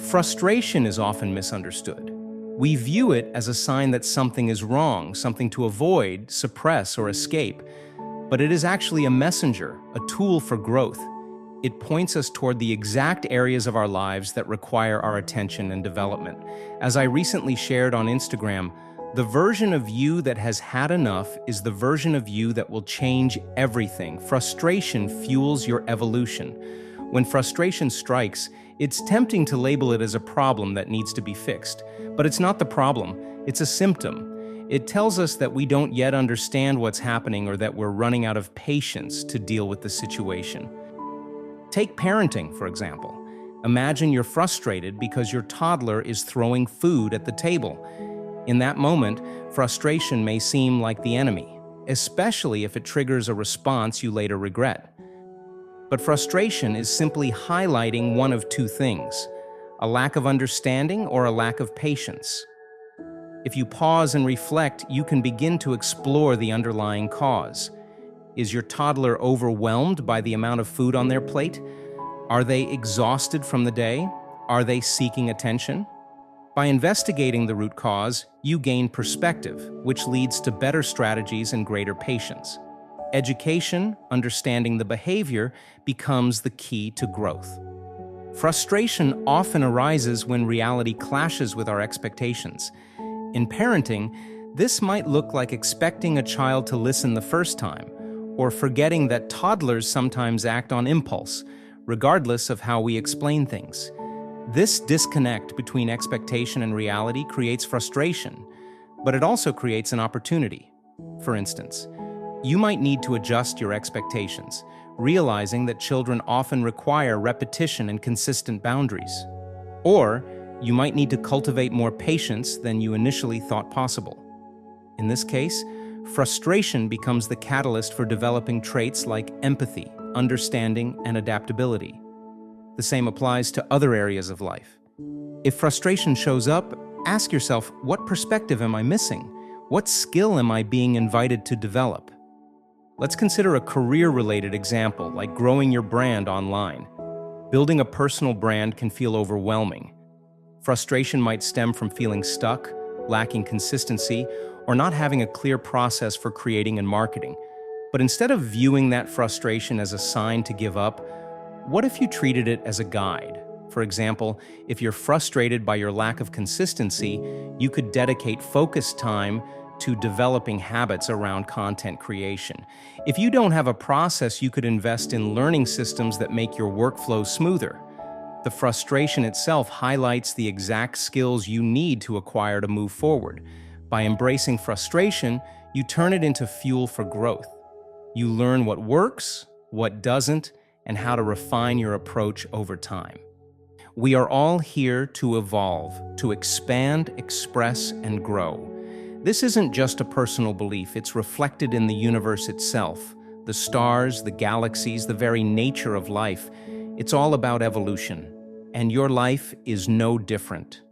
Frustration is often misunderstood. We view it as a sign that something is wrong, something to avoid, suppress, or escape. But it is actually a messenger, a tool for growth. It points us toward the exact areas of our lives that require our attention and development. As I recently shared on Instagram, the version of you that has had enough is the version of you that will change everything. Frustration fuels your evolution. When frustration strikes, it's tempting to label it as a problem that needs to be fixed. But it's not the problem, it's a symptom. It tells us that we don't yet understand what's happening or that we're running out of patience to deal with the situation. Take parenting, for example. Imagine you're frustrated because your toddler is throwing food at the table. In that moment, frustration may seem like the enemy, especially if it triggers a response you later regret. But frustration is simply highlighting one of two things: a lack of understanding or a lack of patience. If you pause and reflect, you can begin to explore the underlying cause. Is your toddler overwhelmed by the amount of food on their plate? Are they exhausted from the day? Are they seeking attention? By investigating the root cause, you gain perspective, which leads to better strategies and greater patience. Education, understanding the behavior, becomes the key to growth. Frustration often arises when reality clashes with our expectations. In parenting, this might look like expecting a child to listen the first time, or forgetting that toddlers sometimes act on impulse, regardless of how we explain things. This disconnect between expectation and reality creates frustration, but it also creates an opportunity. For instance, you might need to adjust your expectations, realizing that children often require repetition and consistent boundaries. Or you might need to cultivate more patience than you initially thought possible. In this case, frustration becomes the catalyst for developing traits like empathy, understanding, and adaptability. The same applies to other areas of life. If frustration shows up, ask yourself, what perspective am I missing? What skill am I being invited to develop? Let's consider a career-related example, like growing your brand online. Building a personal brand can feel overwhelming. Frustration might stem from feeling stuck, lacking consistency, or not having a clear process for creating and marketing. But instead of viewing that frustration as a sign to give up, what if you treated it as a guide? For example, if you're frustrated by your lack of consistency, you could dedicate focused time to developing habits around content creation. If you don't have a process, you could invest in learning systems that make your workflow smoother. The frustration itself highlights the exact skills you need to acquire to move forward. By embracing frustration, you turn it into fuel for growth. You learn what works, what doesn't, and how to refine your approach over time. We are all here to evolve, to expand, express, and grow. This isn't just a personal belief, it's reflected in the universe itself. The stars, the galaxies, the very nature of life. It's all about evolution. And your life is no different.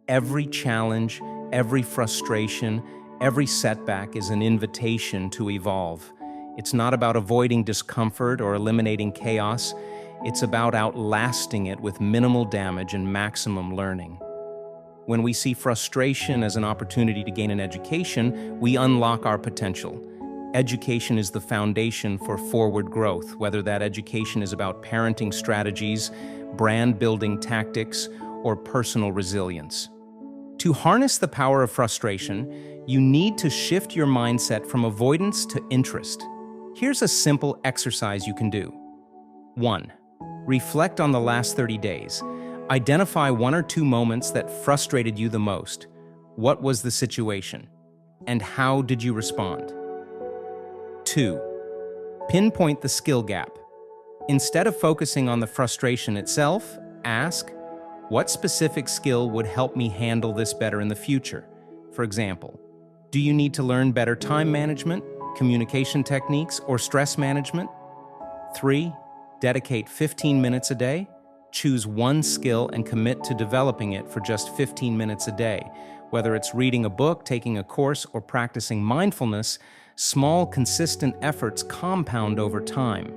Every challenge, every frustration, every setback is an invitation to evolve. It's not about avoiding discomfort or eliminating chaos. It's about outlasting it with minimal damage and maximum learning. When we see frustration as an opportunity to gain an education, we unlock our potential. Education is the foundation for forward growth, whether that education is about parenting strategies, brand-building tactics, or personal resilience. To harness the power of frustration, you need to shift your mindset from avoidance to interest. Here's a simple exercise you can do. 1. Reflect on the last 30 days. Identify 1 or 2 moments that frustrated you the most. What was the situation? And how did you respond? 2. Pinpoint the skill gap. Instead of focusing on the frustration itself, ask, what specific skill would help me handle this better in the future? For example, do you need to learn better time management, communication techniques, or stress management? 3. Dedicate 15 minutes a day. Choose one skill and commit to developing it for just 15 minutes a day. Whether it's reading a book, taking a course, or practicing mindfulness, small, consistent efforts compound over time.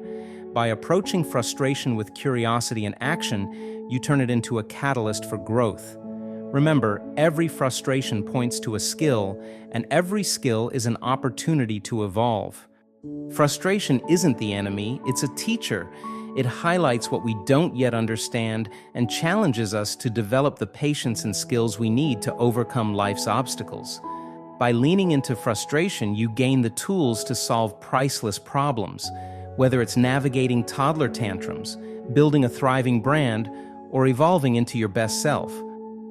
By approaching frustration with curiosity and action, you turn it into a catalyst for growth. Remember, every frustration points to a skill, and every skill is an opportunity to evolve. Frustration isn't the enemy, it's a teacher. It highlights what we don't yet understand and challenges us to develop the patience and skills we need to overcome life's obstacles. By leaning into frustration, you gain the tools to solve priceless problems, whether it's navigating toddler tantrums, building a thriving brand, or evolving into your best self.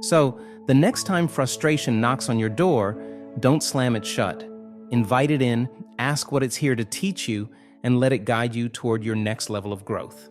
So, the next time frustration knocks on your door, don't slam it shut. Invite it in, ask what it's here to teach you, and let it guide you toward your next level of growth.